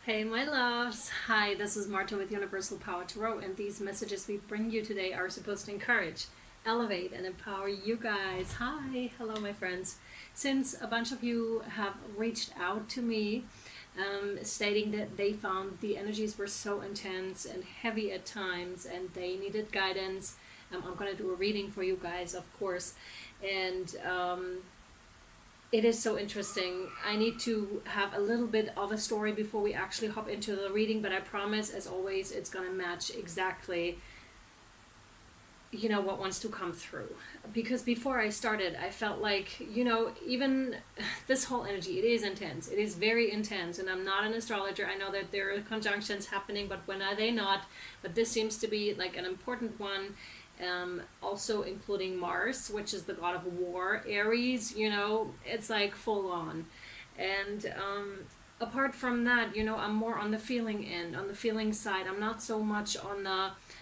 Hey my loves, hi, this is Marta with Universal Power Tarot, and these messages we bring you today are supposed to encourage, elevate, and empower you guys. Hi, hello my friends. Since a bunch of you have reached out to me stating that they found the energies were so intense and heavy at times and they needed guidance, I'm going to do a reading for you guys, of course. And it is so interesting. I need to have a little bit of a story before we actually hop into the reading, but I promise, as always, it's going to match exactly, what wants to come through. Because before I started, I felt like, even this whole energy, it is intense. It is very intense, and I'm not an astrologer. I know that there are conjunctions happening, but when are they not? But this seems to be like an important one. Also including Mars, which is the god of war, Aries, it's like full on. And apart from that, I'm more on the feeling end, on the feeling side. I'm not so much on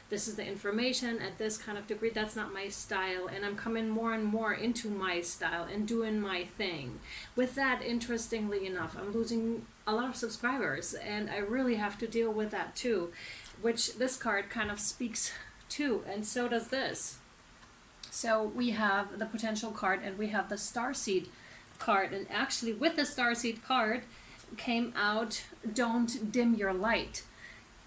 this is the information at this kind of degree. That's not my style, and I'm coming more and more into my style and doing my thing. With that, interestingly enough, I'm losing a lot of subscribers, and I really have to deal with that too, which this card kind of speaks too, and so does this. So we have the potential card and we have the starseed card, and actually with the starseed card came out don't dim your light.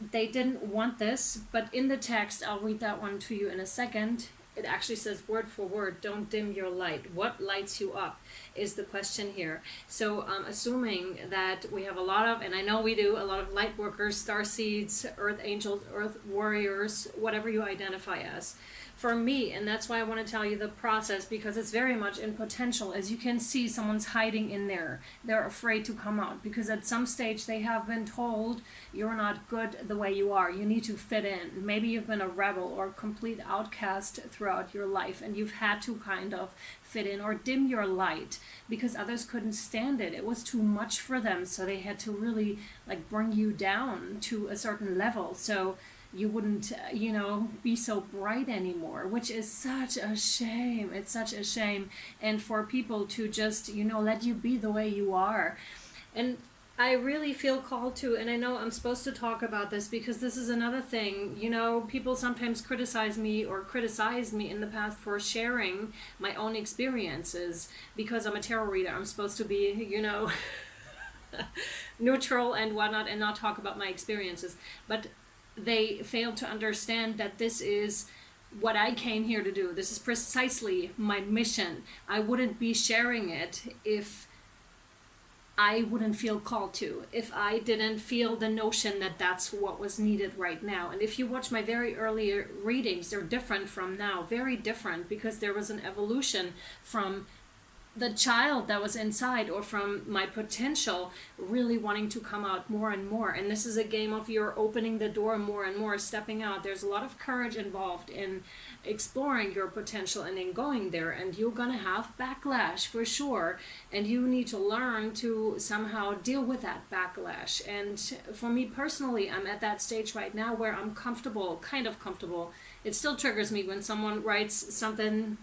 They didn't want this, but in the text, I'll read that one to you in a second. It actually says word for word, don't dim your light. What lights you up is the question here. So I'm assuming that we have a lot of, and I know we do, a lot of light workers, star seeds, earth angels, earth warriors, whatever you identify as. For me, and that's why I want to tell you the process, because it's very much in potential. As you can see, someone's hiding in there. They're afraid to come out because at some stage they have been told you're not good the way you are. You need to fit in. Maybe you've been a rebel or a complete outcast throughout your life, and you've had to kind of fit in or dim your light because others couldn't stand it. It was too much for them, so they had to really bring you down to a certain level. So you wouldn't, be so bright anymore, which is such a shame. It's such a shame. And for people to just, let you be the way you are. And I really feel called to, and I know I'm supposed to talk about this because this is another thing. People sometimes criticize me or criticized me in the past for sharing my own experiences because I'm a tarot reader. I'm supposed to be, neutral and whatnot and not talk about my experiences. But they fail to understand that this is what I came here to do. This is precisely my mission. I wouldn't be sharing it if I wouldn't feel called to, if I didn't feel the notion that that's what was needed right now. And if you watch my very early readings, they're different from now, very different, because there was an evolution from the child that was inside or from my potential really wanting to come out more and more. And this is a game of you're opening the door more and more, stepping out. There's a lot of courage involved in exploring your potential and in going there, and you're gonna have backlash for sure, and you need to learn to somehow deal with that backlash. And for me personally, I'm at that stage right now where I'm comfortable, kind of comfortable. It still triggers me when someone writes something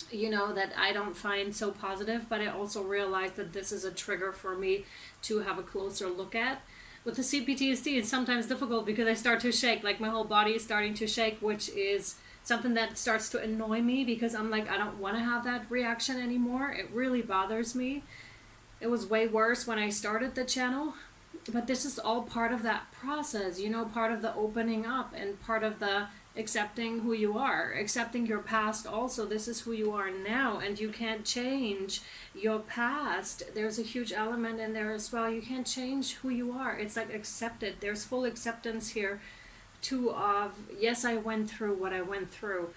that I don't find so positive, but I also realize that this is a trigger for me to have a closer look at. With the CPTSD, it's sometimes difficult because I start to shake, like my whole body is starting to shake, which is something that starts to annoy me because I'm like, I don't want to have that reaction anymore. It really bothers me. It was way worse when I started the channel, but this is all part of that process, part of the opening up and part of the accepting who you are, accepting your past also. This is who you are now, and you can't change your past. There's a huge element in there as well. You can't change who you are. It's like accepted. There's full acceptance here too of, yes, I went through what I went through,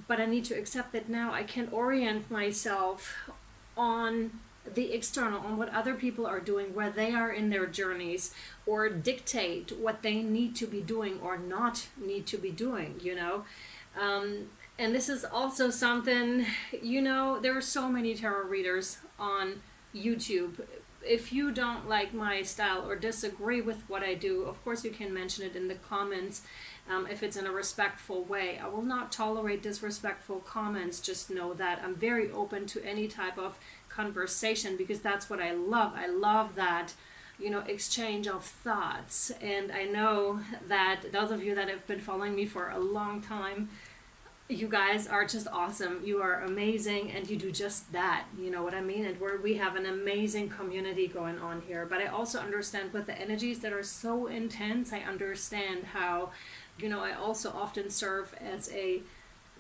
but I need to accept it now. I can orient myself on the external, on what other people are doing, where they are in their journeys, or dictate what they need to be doing or not need to be doing, and this is also something, there are so many tarot readers on YouTube. If you don't like my style or disagree with what I do, of course you can mention it in the comments, if it's in a respectful way. I will not tolerate disrespectful comments. Just know that I'm very open to any type of conversation because that's what I love. I love that exchange of thoughts. And I know that those of you that have been following me for a long time, you guys are just awesome. You are amazing, and you do just that. You know what I mean? And we have an amazing community going on here. But I also understand with the energies that are so intense, I understand how, I also often serve as a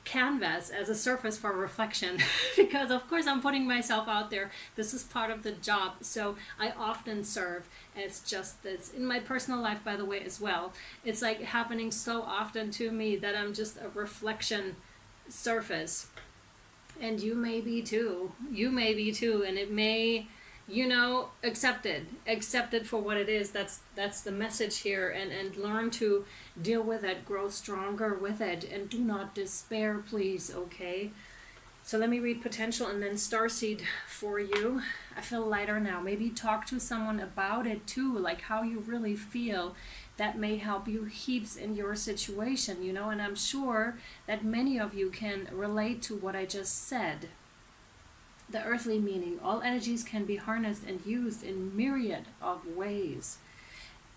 canvas, as a surface for reflection, because of course I'm putting myself out there. This is part of the job. So I often serve as just this in my personal life, by the way, as well. It's like happening so often to me that I'm just a reflection surface. And you may be too. And it may, accept it for what it is. That's the message here. And learn to deal with it, grow stronger with it, and do not despair, please. Okay, so let me read potential and then starseed for you. I feel lighter now. Maybe talk to someone about it too, like how you really feel. That may help you heaps in your situation, and I'm sure that many of you can relate to what I just said. The earthly meaning: all energies can be harnessed and used in myriad of ways.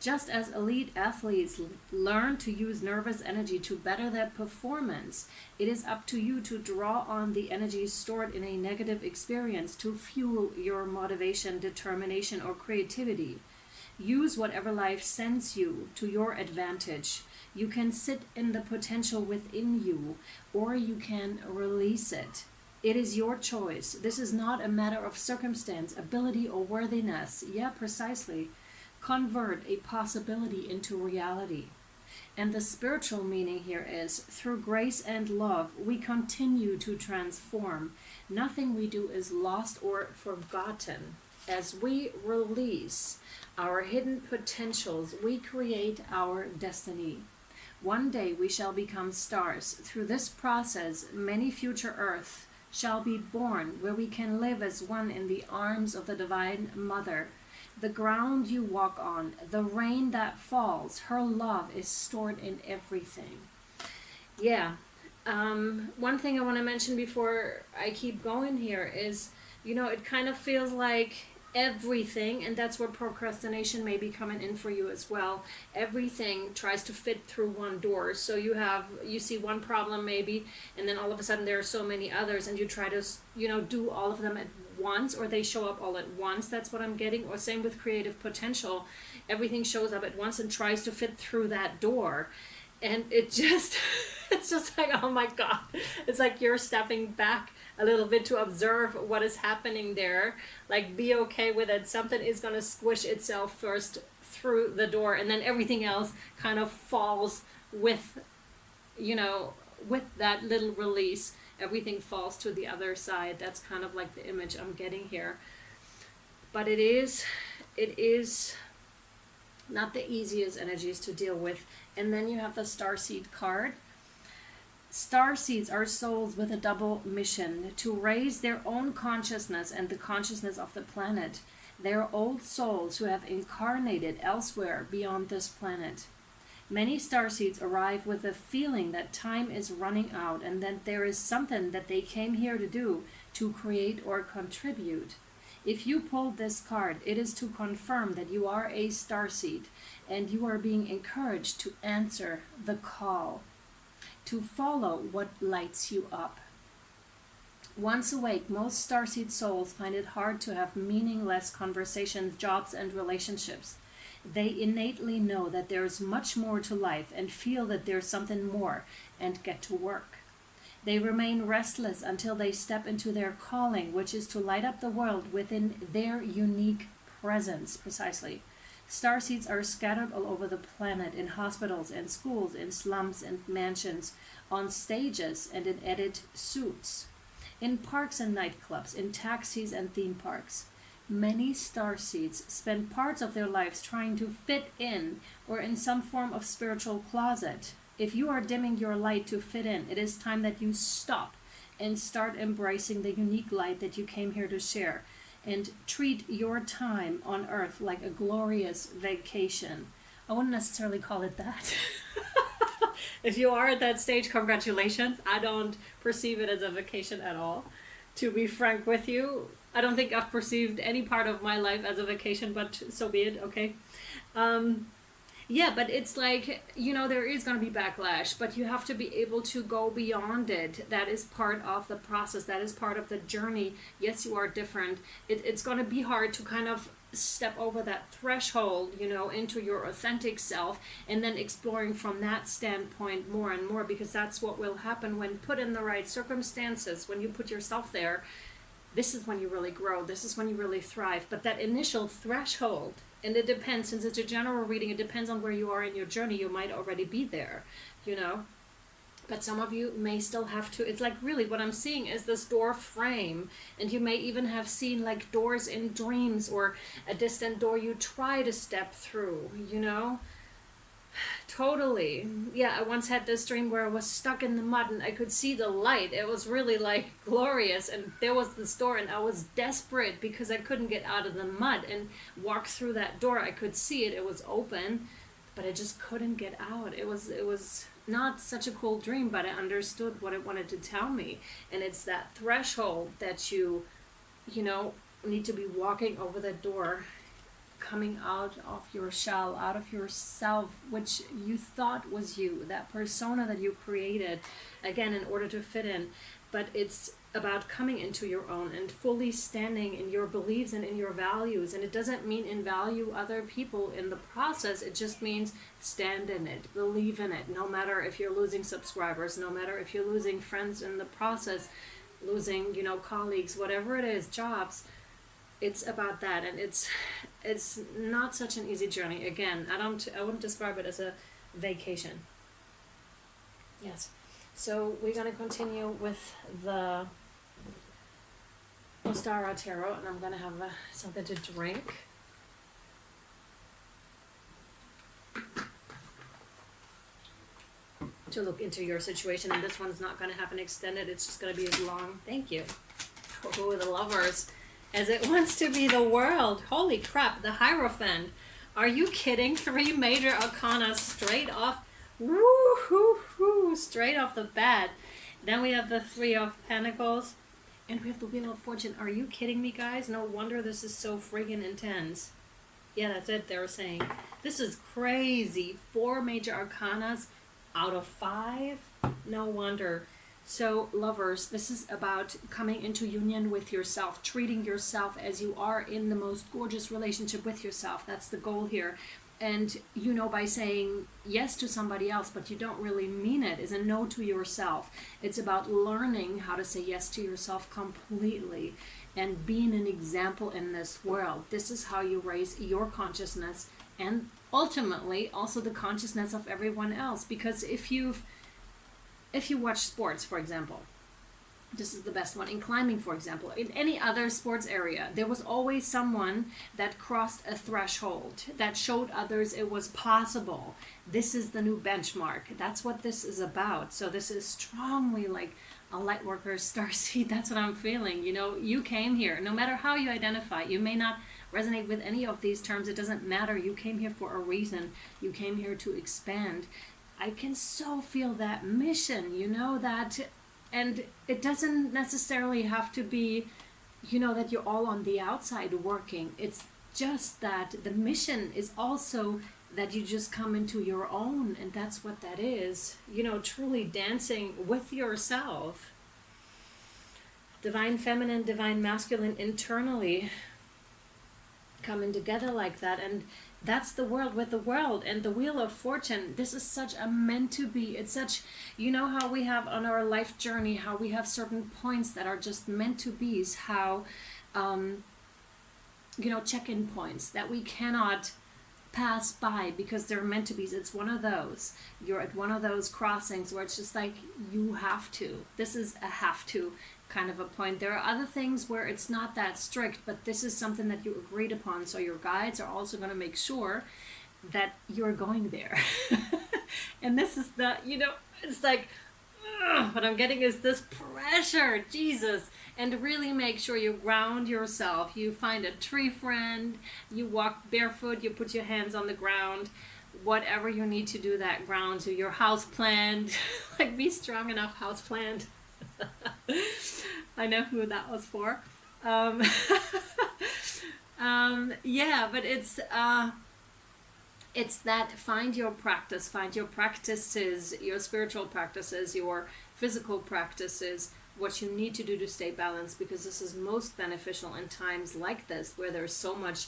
Just as elite athletes learn to use nervous energy to better their performance, it is up to you to draw on the energy stored in a negative experience to fuel your motivation, determination, or creativity. Use whatever life sends you to your advantage. You can sit in the potential within you, or you can release it. It is your choice. This is not a matter of circumstance, ability, or worthiness. Yeah, precisely. Convert a possibility into reality. And the spiritual meaning here is, through grace and love, we continue to transform. Nothing we do is lost or forgotten. As we release our hidden potentials, we create our destiny. One day we shall become stars. Through this process, many future Earths shall be born, where we can live as one in the arms of the Divine Mother. The ground you walk on, the rain that falls, her love is stored in everything. Yeah. One thing I want to mention before I keep going here is, it kind of feels like everything, and that's where procrastination may be coming in for you as well. Everything tries to fit through one door. So you see one problem maybe, and then all of a sudden there are so many others, and you try to, do all of them at once, or they show up all at once. That's what I'm getting. Or same with creative potential. Everything shows up at once and tries to fit through that door. And it's just like, oh my God. It's like you're stepping back a little bit to observe what is happening there. Like, be okay with it. Something is going to squish itself first through the door, and then everything else kind of falls with, with that little release. Everything falls to the other side. That's kind of like the image I'm getting here. But it is not the easiest energies to deal with. And then you have the starseed card. Starseeds are souls with a double mission: to raise their own consciousness and the consciousness of the planet. They are old souls who have incarnated elsewhere beyond this planet. Many starseeds arrive with a feeling that time is running out and that there is something that they came here to do, to create or contribute. If you pulled this card, it is to confirm that you are a starseed and you are being encouraged to answer the call, to follow what lights you up. Once awake, most starseed souls find it hard to have meaningless conversations, jobs, and relationships. They innately know that there is much more to life and feel that there's something more and get to work. They remain restless until they step into their calling, which is to light up the world within their unique presence. Precisely. Starseeds are scattered all over the planet, in hospitals and schools, in slums and mansions, on stages and in edit suits, in parks and nightclubs, in taxis and theme parks. Many starseeds spend parts of their lives trying to fit in or in some form of spiritual closet. If you are dimming your light to fit in, it is time that you stop and start embracing the unique light that you came here to share, and treat your time on Earth like a glorious vacation. I wouldn't necessarily call it that. If you are at that stage, congratulations. I don't perceive it as a vacation at all. To be frank with you, I don't think I've perceived any part of my life as a vacation, but so be it, okay? Yeah, but it's like, there is going to be backlash, but you have to be able to go beyond it. That is part of the process. That is part of the journey. Yes, you are different. It's going to be hard to kind of step over that threshold, into your authentic self, and then exploring from that standpoint more and more, because that's what will happen when put in the right circumstances, when you put yourself there. This is when you really grow. This is when you really thrive. But that initial threshold, and it depends, since it's a general reading, it depends on where you are in your journey. You might already be there, But some of you may still have to. It's like, really what I'm seeing is this door frame. And you may even have seen like doors in dreams, or a distant door you try to step through, Totally. Yeah, I once had this dream where I was stuck in the mud and I could see the light. It was really like glorious, and there was this door, and I was desperate because I couldn't get out of the mud and walk through that door. I could see it. It was open, but I just couldn't get out. It was not such a cool dream, but I understood what it wanted to tell me. And it's that threshold that you need to be walking over the door, coming out of your shell, out of yourself, which you thought was you, that persona that you created, again, in order to fit in. But it's about coming into your own and fully standing in your beliefs and in your values. And it doesn't mean invalue other people in the process. It just means stand in it, believe in it, no matter if you're losing subscribers, no matter if you're losing friends in the process, losing, colleagues, whatever it is, jobs. It's about that, and it's not such an easy journey. Again, I wouldn't describe it as a vacation. Yes. So we're going to continue with the Tarot, and I'm going to have something to drink. To look into your situation, and this one's not going to happen extended. It's just going to be as long. Thank you. Oh, the Lovers. As it wants to be the World. Holy crap, the Hierophant. Are you kidding? 3 major arcana straight off. Woo-hoo-hoo, straight off the bat. Then we have the 3 of Pentacles. And we have the Wheel of Fortune. Are you kidding me, guys? No wonder this is so friggin' intense. Yeah, that's it, they were saying. This is crazy. 4 major arcanas out of 5. No wonder. So, Lovers, this is about coming into union with yourself, treating yourself as you are in the most gorgeous relationship with yourself. That's the goal here. And, by saying yes to somebody else, but you don't really mean it, is a no to yourself. It's about learning how to say yes to yourself completely and being an example in this world. This is how you raise your consciousness and ultimately also the consciousness of everyone else. Because if you watch sports, for example, this is the best one, in climbing, for example, in any other sports area, there was always someone that crossed a threshold, that showed others it was possible. This is the new benchmark. That's what this is about. So this is strongly like a light worker, starseed. That's what I'm feeling. You came here, no matter how you identify. You may not resonate with any of these terms. It doesn't matter. You came here for a reason. You came here to expand. I can so feel that mission, that, and it doesn't necessarily have to be, that you're all on the outside working. It's just that the mission is also that you just come into your own, and that's what that is, truly dancing with yourself. Divine feminine, divine masculine internally coming together like that, and that's the world with the world. And the Wheel of Fortune, this is such a meant to be. It's such, how we have on our life journey, how we have certain points that are just meant to be, how check-in points that we cannot pass by because they're meant to be. It's one of those. You're at one of those crossings where it's just like you have to. This is a have to kind of a point. There are other things where it's not that strict, but this is something that you agreed upon. So your guides are also going to make sure that you're going there. And this is the, it's like, what I'm getting is this pressure, Jesus. And really make sure you ground yourself. You find a tree friend, you walk barefoot, you put your hands on the ground, whatever you need to do that grounds you. Your house plant, like be strong enough, house plant. I know who that was for. um, yeah, but it's that find your practice, find your practices, your spiritual practices, your physical practices, what you need to do to stay balanced, because this is most beneficial in times like this where there's so much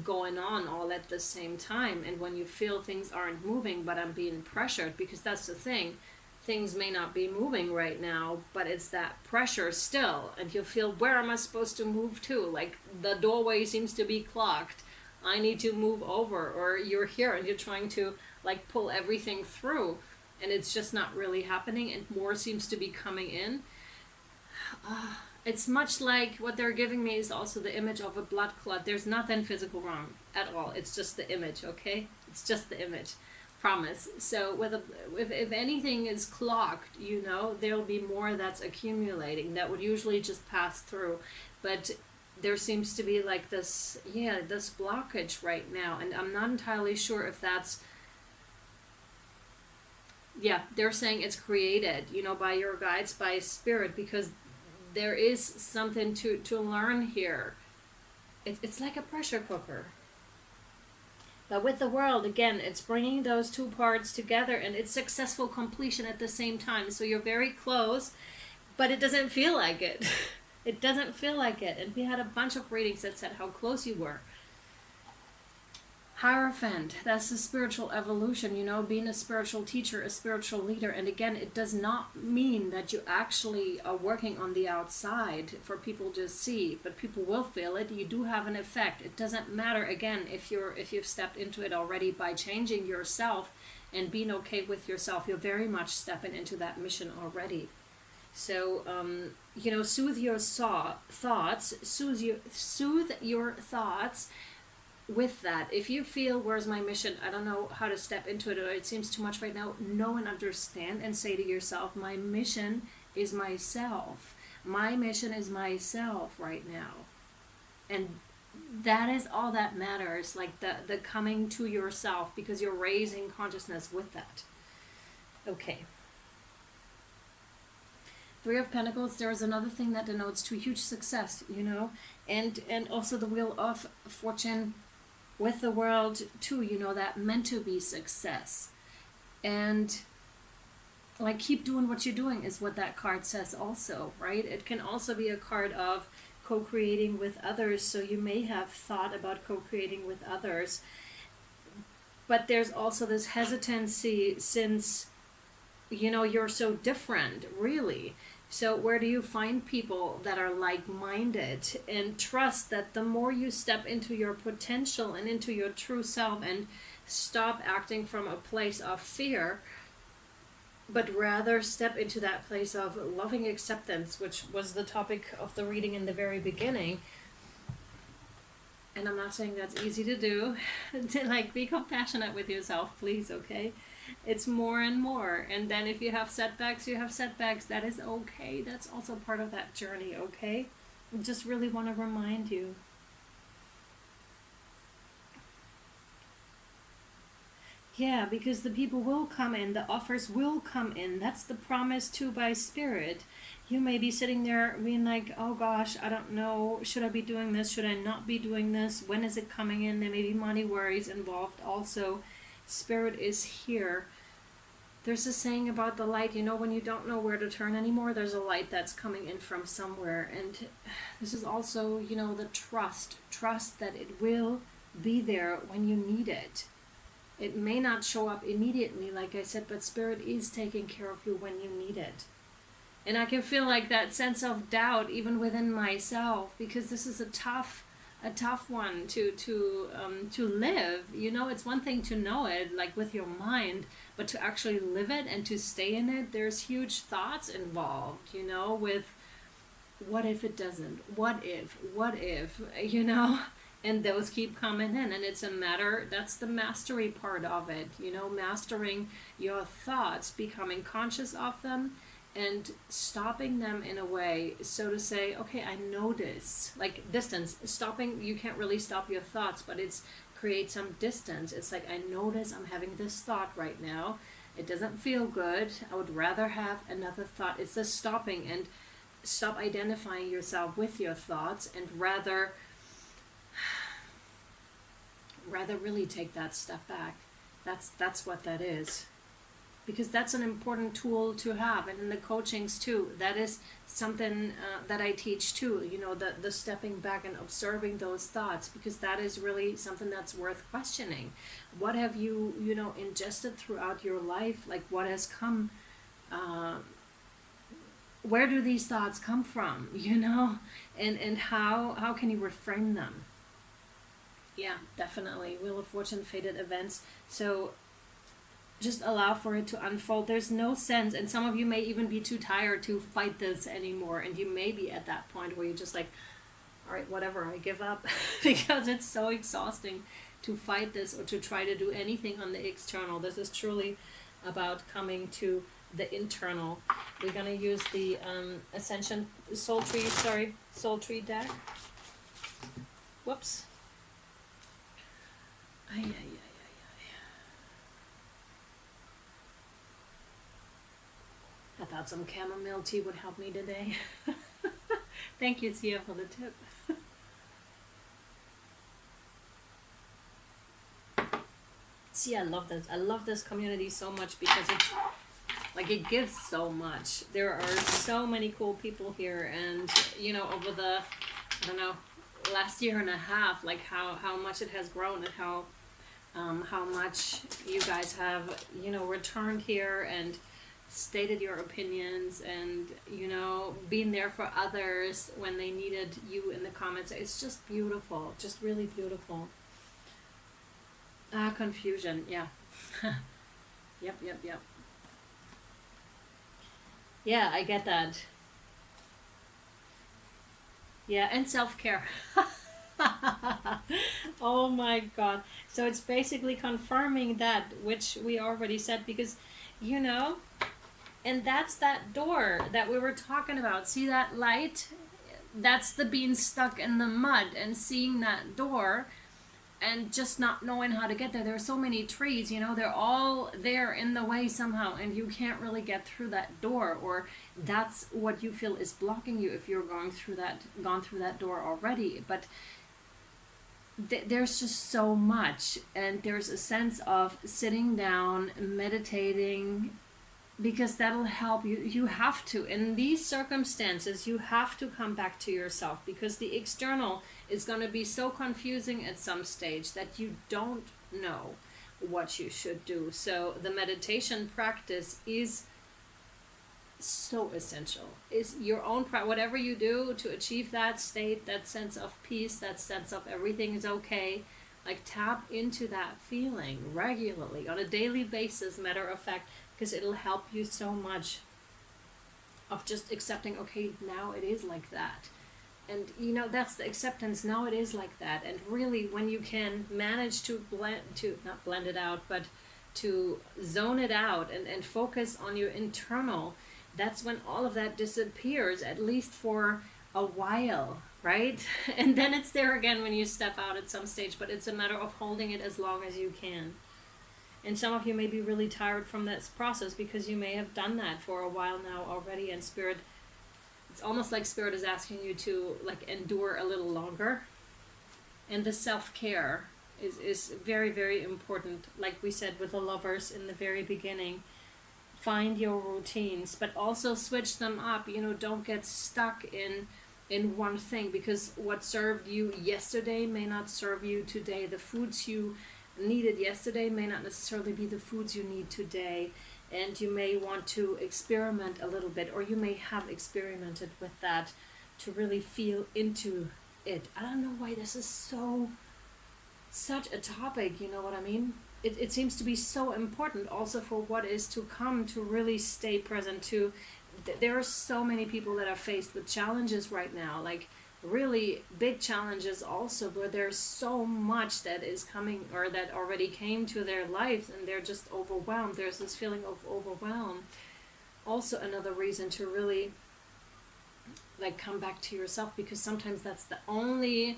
going on all at the same time, and when you feel things aren't moving but I'm being pressured, because that's the thing, things may not be moving right now, but it's that pressure still, and you'll feel, where am I supposed to move to? Like the doorway seems to be clogged, I need to move over. Or you're here and you're trying to like pull everything through and it's just not really happening, and more seems to be coming in. It's much like what they're giving me is also the image of a blood clot. There's nothing physical wrong at all. It's just the image, okay? It's just the image. Promise. So if anything is clogged, you know, there'll be more that's accumulating that would usually just pass through. But there seems to be like this, yeah, this blockage right now. And I'm not entirely sure if that's, yeah, they're saying it's created, you know, by your guides, by spirit, because there is something to learn here. It's like a pressure cooker. But with the world, again, it's bringing those two parts together, and it's successful completion at the same time. So you're very close, but it doesn't feel like it. It doesn't feel like it. And we had a bunch of readings that said how close you were. Hierophant, that's the spiritual evolution, you know, being a spiritual teacher, a spiritual leader. And again, it does not mean that you actually are working on the outside for people to see, but people will feel it. You do have an effect. It doesn't matter, again, if you've stepped into it already by changing yourself and being okay with yourself. You're very much stepping into that mission already. So, you know, soothe your thoughts, soothe your thoughts with that. If you feel, where's my mission, I don't know how to step into it, or it seems too much right now, know and understand and say to yourself, my mission is myself. My mission is myself right now. And that is all that matters, like the coming to yourself, because you're raising consciousness with that. Okay. Three of Pentacles, there is another thing that denotes to huge success, you know, and also the Wheel of Fortune with the World too, you know, that meant to be success. And like, keep doing what you're doing is what that card says also, right? It can also be a card of co-creating with others, so you may have thought about co-creating with others, but there's also this hesitancy since, you know, you're so different, really. So where do you find people that are like-minded? And trust that the more you step into your potential and into your true self and stop acting from a place of fear, but rather step into that place of loving acceptance, which was the topic of the reading in the very beginning. And I'm not saying that's easy to do. Like, be compassionate with yourself, please, okay? It's more and more. And then if you have setbacks, you have setbacks. That is okay. That's also part of that journey, okay? I just really want to remind you. Yeah, because the people will come in, the offers will come in. That's the promise too by spirit. You may be sitting there being like, oh gosh, I don't know, should I be doing this? Should I not be doing this? When is it coming in? There may be money worries involved also. Spirit is here. There's a saying about the light, you know, when you don't know where to turn anymore, there's a light that's coming in from somewhere. And this is also, you know, the trust that it will be there when you need it. It may not show up immediately, like I said, but Spirit is taking care of you when you need it. And I can feel like that sense of doubt even within myself, because this is a tough one to live. You know, it's one thing to know it, like with your mind, but to actually live it and to stay in it, there's huge thoughts involved, you know, with what if it doesn't? What if, you know? And those keep coming in, and it's a matter, that's the mastery part of it, you know, mastering your thoughts, becoming conscious of them, and stopping them in a way, so to say, okay, I know this, like distance, stopping, you can't really stop your thoughts, but it's create some distance. It's like, I notice I'm having this thought right now, it doesn't feel good, I would rather have another thought. It's the stopping and stop identifying yourself with your thoughts, and rather really take that step back. That's what that is, because that's an important tool to have. And in the coachings too, that is something that I teach too, you know, the stepping back and observing those thoughts, because that is really something that's worth questioning. What have you, you know, ingested throughout your life? Like, what has come, where do these thoughts come from, you know, and how can you reframe them? Yeah, definitely. Wheel of Fortune, fated events. So just allow for it to unfold. There's no sense, and some of you may even be too tired to fight this anymore, and you may be at that point where you're just like, all right, whatever, I give up. Because it's so exhausting to fight this or to try to do anything on the external. This is truly about coming to the internal. We're going to use the Ascension Soul Tree deck. Whoops. Ay, ay, ay. I thought some chamomile tea would help me today. Thank you, Sia, for the tip. See, I love this. I love this community so much because it's like, it gives so much. There are so many cool people here, and you know, over the, I don't know, last year and a half, like how much it has grown, and how much you guys have, you know, returned here and stated your opinions, and you know, being there for others when they needed you in the comments. It's just beautiful, just really beautiful. Confusion, yeah. Yep. Yeah, I get that. Yeah, and self-care. Oh my god. So it's basically confirming that, which we already said, because, you know, and that's that door that we were talking about. See that light? That's the being stuck in the mud and seeing that door and just not knowing how to get there. There are so many trees, you know, they're all there in the way somehow, and you can't really get through that door, or that's what you feel is blocking you if you're gone through that door already. But there's just so much, and there's a sense of sitting down, meditating, because that'll help you. You have to, in these circumstances, you have to come back to yourself, because the external is going to be so confusing at some stage that you don't know what you should do. So the meditation practice is so essential. Is your own whatever you do to achieve that state, that sense of peace, that sense of everything is okay. Like, tap into that feeling regularly on a daily basis, matter of fact, because it'll help you so much of just accepting, okay, now it is like that. And you know, that's the acceptance. Now it is like that. And really, when you can manage to not blend it out, but to zone it out and focus on your internal, that's when all of that disappears, at least for a while, right? And then it's there again when you step out at some stage, but it's a matter of holding it as long as you can. And some of you may be really tired from this process, because you may have done that for a while now already, and Spirit, it's almost like Spirit is asking you to like endure a little longer. And the self-care is very, very important. Like we said with the Lovers in the very beginning, find your routines, but also switch them up. You know, don't get stuck in one thing, because what served you yesterday may not serve you today. The foods you needed yesterday may not necessarily be the foods you need today, and you may want to experiment a little bit, or you may have experimented with that to really feel into it. I don't know why this is such a topic, you know what I mean? It seems to be so important also for what is to come, to really stay present to. There are so many people that are faced with challenges right now, like really big challenges also, where there's so much that is coming, or that already came to their lives, and they're just overwhelmed. There's this feeling of overwhelm. Also another reason to really like come back to yourself, because sometimes that's the only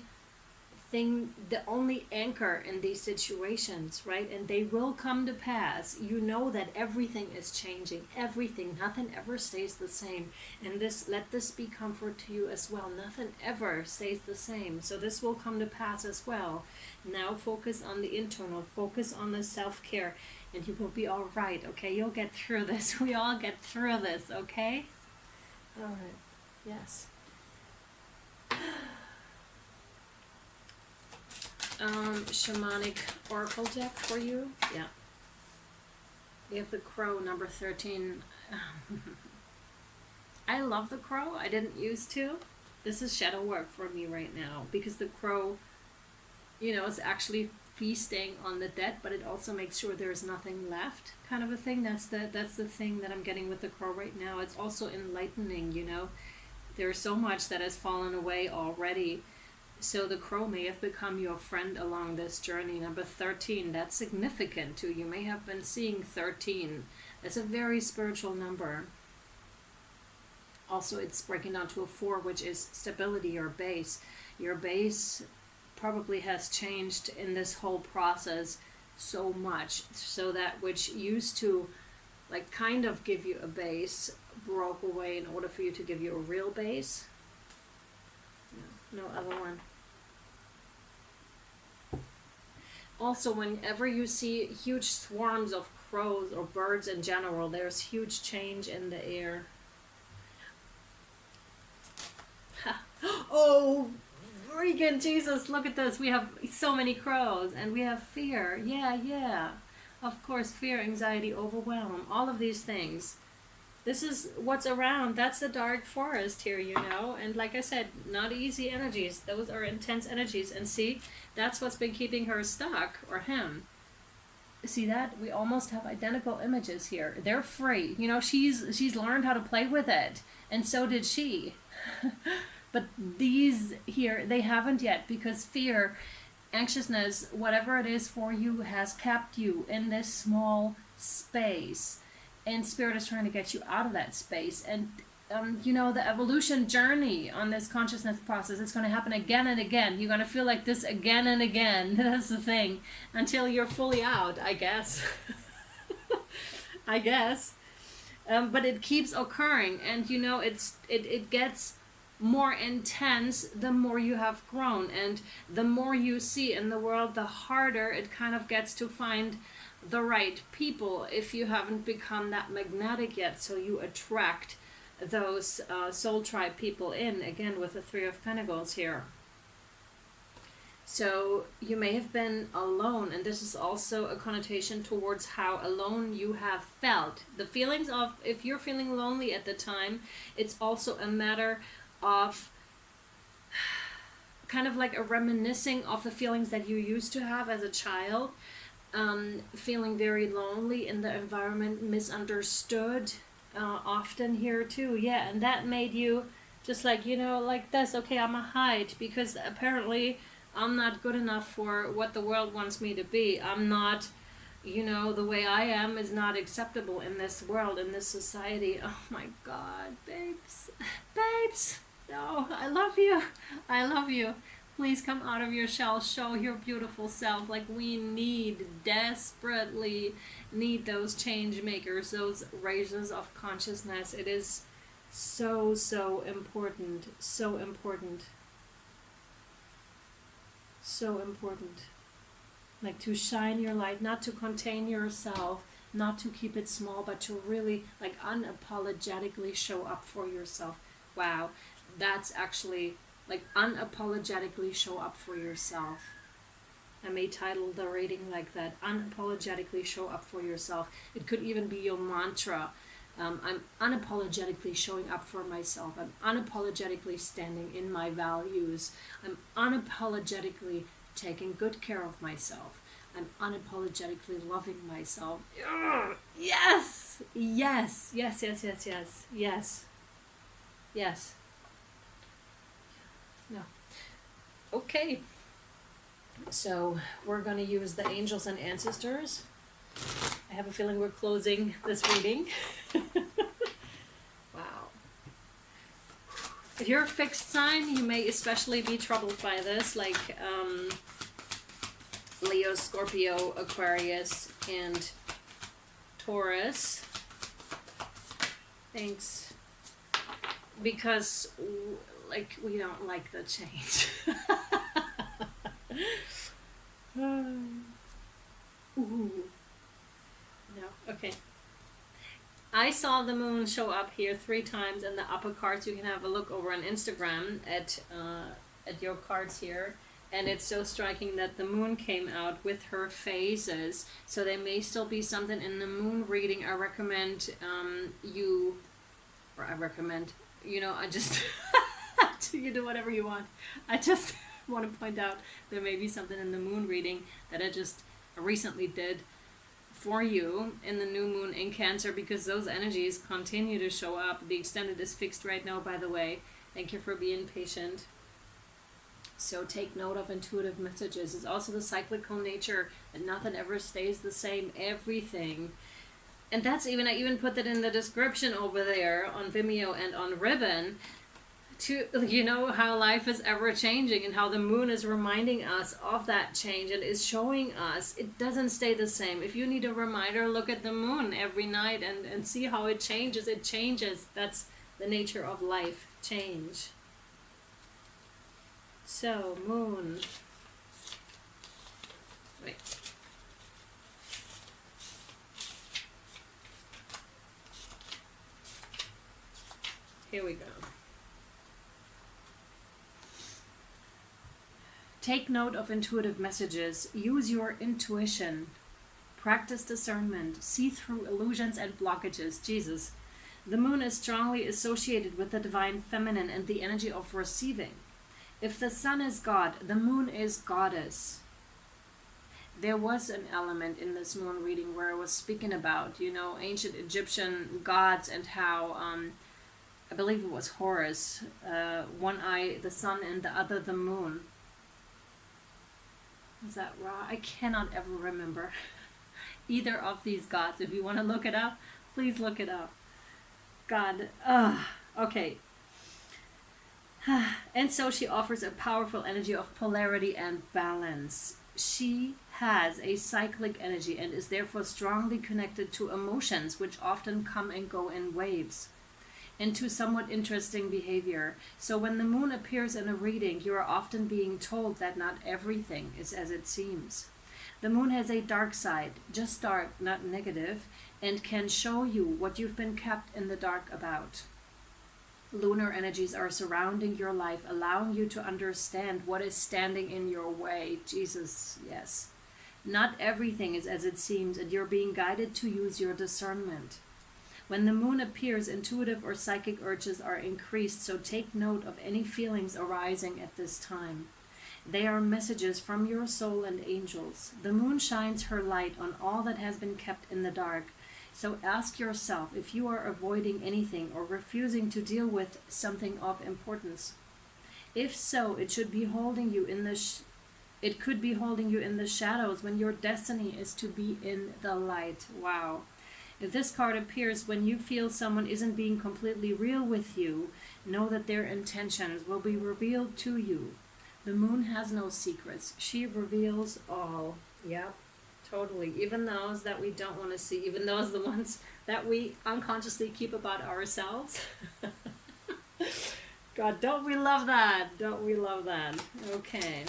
thing, the only anchor in these situations, right? And they will come to pass. You know that everything is changing, everything, nothing ever stays the same. And let this be comfort to you as well. Nothing ever stays the same. So this will come to pass as well. Now focus on the internal, focus on the self-care, and you will be all right, okay? You'll get through this. We all get through this, okay? All right. Yes. Shamanic oracle deck for you. Yeah. We have the crow, number 13. I love the crow. I didn't used to. This is shadow work for me right now, because the crow, you know, is actually feasting on the dead, but it also makes sure there's nothing left, kind of a thing. That's the thing that I'm getting with the crow right now. It's also enlightening, you know. There's so much that has fallen away already. So the crow may have become your friend along this journey. Number 13, that's significant too. You may have been seeing 13. That's a very spiritual number. Also, it's breaking down to a 4, which is stability or base. Your base probably has changed in this whole process so much. So that which used to like kind of give you a base broke away in order for you to give you a real base. No other one. Also, whenever you see huge swarms of crows or birds in general, there's huge change in the air. Oh, freaking Jesus, look at this. We have so many crows, and we have fear. Yeah. Of course, fear, anxiety, overwhelm, all of these things. This is what's around. That's the dark forest here, you know. And like I said, not easy energies. Those are intense energies. And see, that's what's been keeping her stuck, or him. See that? We almost have identical images here. They're free. You know, she's learned how to play with it. And so did she. But these here, they haven't yet, because fear, anxiousness, whatever it is for you, has kept you in this small space. And Spirit is trying to get you out of that space. And, you know, the evolution journey on this consciousness process, it's going to happen again and again. You're going to feel like this again and again. That's the thing. Until you're fully out, I guess. I guess. But it keeps occurring. And, you know, it gets more intense the more you have grown. And the more you see in the world, the harder it kind of gets to find the right people if you haven't become that magnetic yet, so you attract those soul tribe people in, again with the 3 of Pentacles here. So you may have been alone, and this is also a connotation towards how alone you have felt. The feelings of, if you're feeling lonely at the time, it's also a matter of kind of like a reminiscing of the feelings that you used to have as a child. Feeling very lonely in the environment, misunderstood often here too. Yeah, and that made you just like, you know, like this. Okay, I'm a hide because apparently I'm not good enough for what the world wants me to be. I'm not, you know, the way I am is not acceptable in this world, in this society. Oh my God, babes. Babes. No, I love you. I love you. Please come out of your shell, show your beautiful self. Like we desperately need those change makers, those raisers of consciousness. It is so, so important, so important. So important. Like to shine your light, not to contain yourself, not to keep it small, but to really like unapologetically show up for yourself. Wow, that's actually like unapologetically show up for yourself. I may title the reading like that, unapologetically show up for yourself. It could even be your mantra. I'm unapologetically showing up for myself. I'm unapologetically standing in my values. I'm unapologetically taking good care of myself. I'm unapologetically loving myself. Ugh, yes! Yes! Yes, yes, yes, yes. Yes. Yes. No. Okay. So we're going to use the angels and ancestors. I have a feeling we're closing this reading. Wow. If you're a fixed sign, you may especially be troubled by this, like Leo, Scorpio, Aquarius, and Taurus. Thanks. Because, like, we don't like the change. Ooh. No, okay. I saw the moon show up here 3 times in the upper cards. You can have a look over on Instagram at your cards here. And it's so striking that the moon came out with her phases. So there may still be something in the moon reading. I recommend I just, you do whatever you want. I just want to point out there may be something in the moon reading that I just recently did for you in the new moon in Cancer, because those energies continue to show up. The extended is fixed right now, by the way. Thank you for being patient. So take note of intuitive messages. It's also the cyclical nature, and nothing ever stays the same. Everything. And that's I even put that in the description over there on Vimeo and on Ribbon, to, you know, how life is ever changing and how the moon is reminding us of that change and is showing us it doesn't stay the same. If you need a reminder, look at the moon every night and see how it changes. It changes. That's the nature of life, change. So, moon. Wait. Here we go. Take note of intuitive messages. Use your intuition. Practice discernment. See through illusions and blockages. Jesus. The moon is strongly associated with the divine feminine and the energy of receiving. If the sun is God, the moon is goddess. There was an element in this moon reading where I was speaking about, you know, ancient Egyptian gods and how, I believe it was Horus, one eye the sun and the other the moon. Is that right? I cannot ever remember either of these gods. If you want to look it up, please look it up. God, okay. And so she offers a powerful energy of polarity and balance. She has a cyclic energy and is therefore strongly connected to emotions, which often come and go in waves, and to somewhat interesting behavior. So when the moon appears in a reading, you are often being told that not everything is as it seems. The moon has a dark side, just dark, not negative, and can show you what you've been kept in the dark about. Lunar energies are surrounding your life, allowing you to understand what is standing in your way. Jesus, yes. Not everything is as it seems, and you're being guided to use your discernment. When the moon appears, intuitive or psychic urges are increased, so take note of any feelings arising at this time. They are messages from your soul and angels. The moon shines her light on all that has been kept in the dark. So ask yourself if you are avoiding anything or refusing to deal with something of importance. If so, it should be holding you in it could be holding you in the shadows when your destiny is to be in the light. Wow. If this card appears when you feel someone isn't being completely real with you, know that their intentions will be revealed to you. The moon has no secrets. She reveals all. Yep. Totally. Even those that we don't want to see, even those the ones that we unconsciously keep about ourselves. God, don't we love that? Don't we love that? Okay.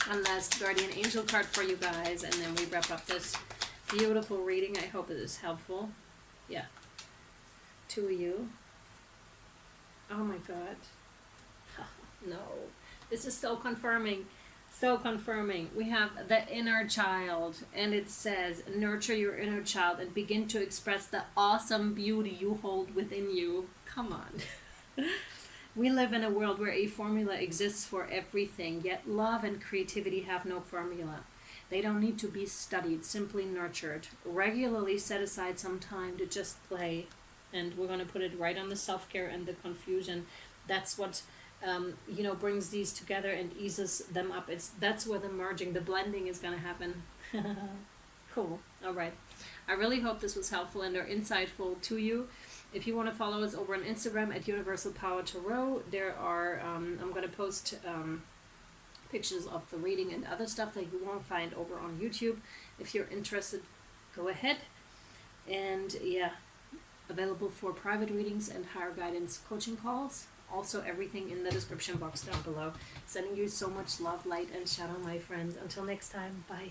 One last guardian angel card for you guys, and then we wrap up this beautiful reading. I hope it is helpful. Yeah. To you. Oh my God. No. This is so confirming. So confirming. We have the inner child, and it says, nurture your inner child and begin to express the awesome beauty you hold within you. Come on. We live in a world where a formula exists for everything, yet love and creativity have no formula. They don't need to be studied, simply nurtured. Regularly set aside some time to just play. And we're going to put it right on the self-care and the confusion. That's what brings these together and eases them up. That's where the merging, the blending is going to happen. Cool. All right. I really hope this was helpful and or insightful to you. If you want to follow us over on Instagram at universalpowertarot, there are I'm going to post pictures of the reading and other stuff that you won't find over on YouTube. If you're interested, go ahead. And yeah, available for private readings and higher guidance coaching calls. Also everything in the description box down below. Sending you so much love, light, and shadow, my friends. Until next time, bye.